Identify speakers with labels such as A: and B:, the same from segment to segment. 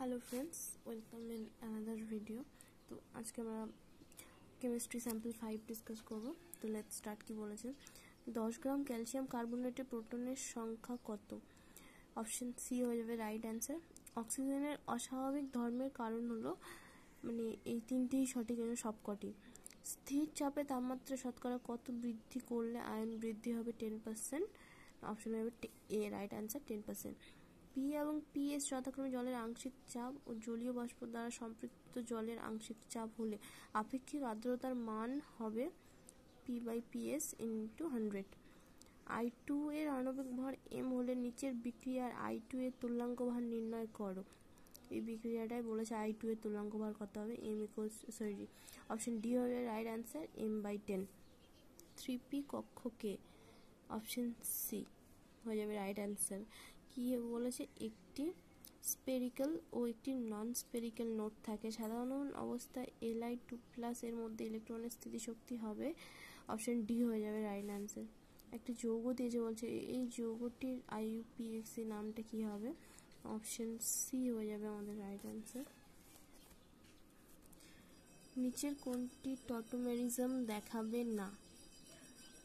A: Hello friends, welcome in another video. तो आज के हमारा केमिस्ट्री सैम्पल 5 डिसकस करब। तो लेट्स स्टार्ट। की बोलेছে 10 গ্রাম ক্যালসিয়াম কার্বনেটে প্রোটনের সংখ্যা কত? অপশন সি হয়ে যাবে রাইট অ্যান্সার। অক্সিজেনের অস্বাভাবিক ধর্মের কারণ হলো মানে এই তিনটেই সঠিক, সবকটি। স্থির চাপে তাপমাত্রা শতকরা কত বৃদ্ধি করলে আয়ন বৃদ্ধি হবে 10%? অপশন হবে এ রাইট অ্যান্সার 10%। পি এবং পিএস যথাক্রমে জলের আংশিক চাপ ও জলীয় বাষ্প দ্বারা সম্পৃক্ত জলের আংশিক চাপ হলে আপেক্ষিক আর্দ্রতার মান হবে P/PS × 100। I2 এর আণবিক ভর m হলে নিচের বিক্রিয়ার I2 এর তুল্যাঙ্ক ভর নির্ণয় করো। এই বিক্রিয়াটাই বলেছে I2 এর তুল্যাঙ্ক ভর কত হবে, অপশন ডি হবে রাইট অ্যান্সার m/10। 3p কক্ষকে অপশন সি হয়ে যাবে রাইট অ্যান্সার। কি বলেছে, একটি স্পেরিক্যাল ও একটি নন স্পেরিক্যাল নোড থাকে। সাধারণ অবস্থায় Li2+ এর মধ্যে ইলেকট্রনের স্থিতিশক্তি হবে, অপশন ডি হয়ে যাবে রাইট অ্যান্সার। একটি যৌগ দিয়েছে, বলছে এই যৌগটির IUPAC নামটা কি হবে, অপশন সি হয়ে যাবে আমাদের রাইট অ্যান্সার। নিচের কোনটি টটোমেরিজম দেখাবে না,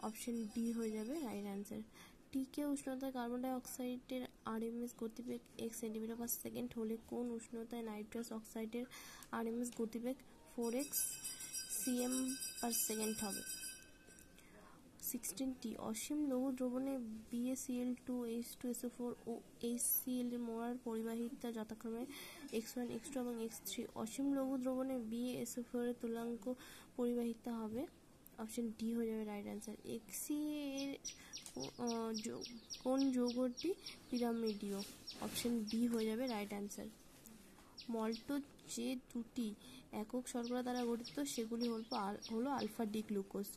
A: অপশন ডি হয়ে যাবে রাইট অ্যান্সার। টিকে উষ্ণতায় কার্বন ডাই অক্সাইডের RMS গতিবেগ 1 সেন্টিমিটার/সেকেন্ড হলে কোন উষ্ণতায় নাইট্রাস অক্সাইডের RMS গতিবেগ 4x cm/সেকেন্ড হবে। 16টি অসীম লঘু দ্রবণে BaCl2, H2SO4 ও HCl এর মোলার পরিবাহিতা যথাক্রমে x1, x2 এবং x3। অসীম লঘু দ্রবণে BaSO4 এর তুল্যাঙ্ক পরিবাহিতা হবে, অপশন ডি হয়ে যাবে রাইট অ্যান্সার। এর কোন যৌগটি পিরামিডীয়, অপশন ডি হয়ে যাবে রাইট অ্যান্সার। মল্টোজ যে দুটি একক শর্করা দ্বারা গঠিত সেগুলি হলো আলফা ডি গ্লুকোজ।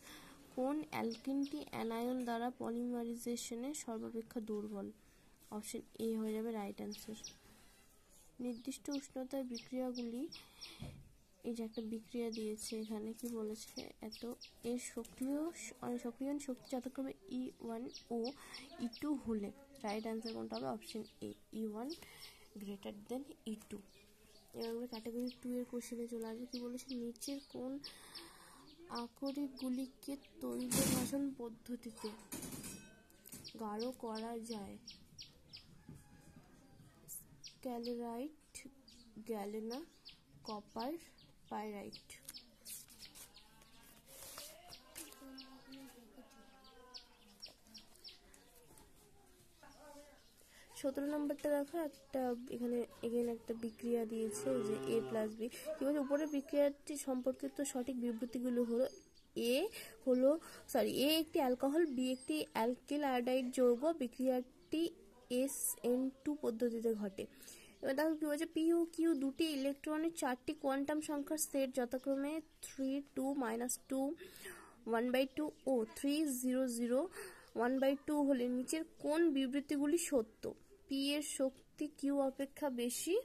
A: কোন অ্যালকিনটি অ্যানায়ন দ্বারা পলিমারাইজেশনে সর্বাপেক্ষা দুর্বল, অপশন এ হয়ে যাবে রাইট অ্যান্সার। নির্দিষ্ট উষ্ণতার বিক্রিয়াগুলি, এই যে একটা বিক্রিয়া দিয়েছে এখানে, কি বলেছে এত এর সক্রিয়ণ শক্তি যথাক্রমে E1 ও E2 হলে রাইট অ্যান্সার কোনটা হবে, অপশন এ E1 > E2। এবার আমরা ক্যাটাগরি 2 এর কোশ্চেনে চলে আসবে। কি বলেছে, নিচের কোন আকরিকগুলিকে তৈল ভাষণ পদ্ধতিতে গাঢ় করা যায়? Sclerite, galena, copper, pyrite. 17 নম্বরটা দেখো, একটা এখানে একটা বিক্রিয়া দিয়েছে যে A+B। কি বলছে, উপরের বিক্রিয়াটি সম্পর্কিত সঠিক বিবৃতিগুলো হলো এ একটি অ্যালকোহল, বি একটি অ্যালকিল আয়োডাইড যৌগ, বিক্রিয়াটি SN2 পদ্ধতিতে ঘটে। এবার দেখো কি বলছে, পি ও কিউ দুটি ইলেকট্রনের 4টি কোয়ান্টাম সংখ্যার সেট যথাক্রমে 3, 2, -2, 1/2 ও 3, 0, 0, 1/2 হলে নিচের কোন বিবৃতিগুলি সত্য? পি এর শক্তি কিউ অপেক্ষা বেশি।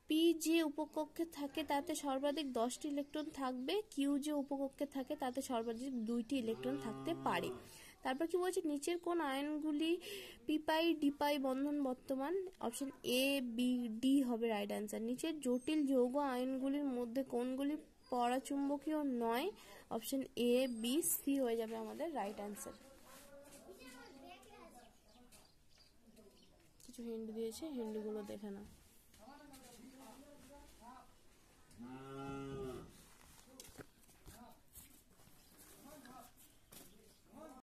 A: পি যে উপকক্ষে থাকে তাতে সর্বাধিক 10টি ইলেকট্রন থাকবে, কিউ যে উপকক্ষে থাকে তাতে সর্বাধিক 2টি ইলেকট্রন থাকতে পারে। তারপর কি বলছে, নিচের কোন আয়নগুলি p'/d' বন্ধন বর্তমান, অপশন এ বি ডি হবে রাইট অ্যান্সার। নিচের জটিল যৌগ আয়নগুলির মধ্যে কোনগুলি পরাচুম্বকীয় নয়, অপশন এ বি সি হয়ে যাবে আমাদের রাইট অ্যান্সার। কিছু হিন্ট দিয়েছে, হিন্টগুলো দেখে না।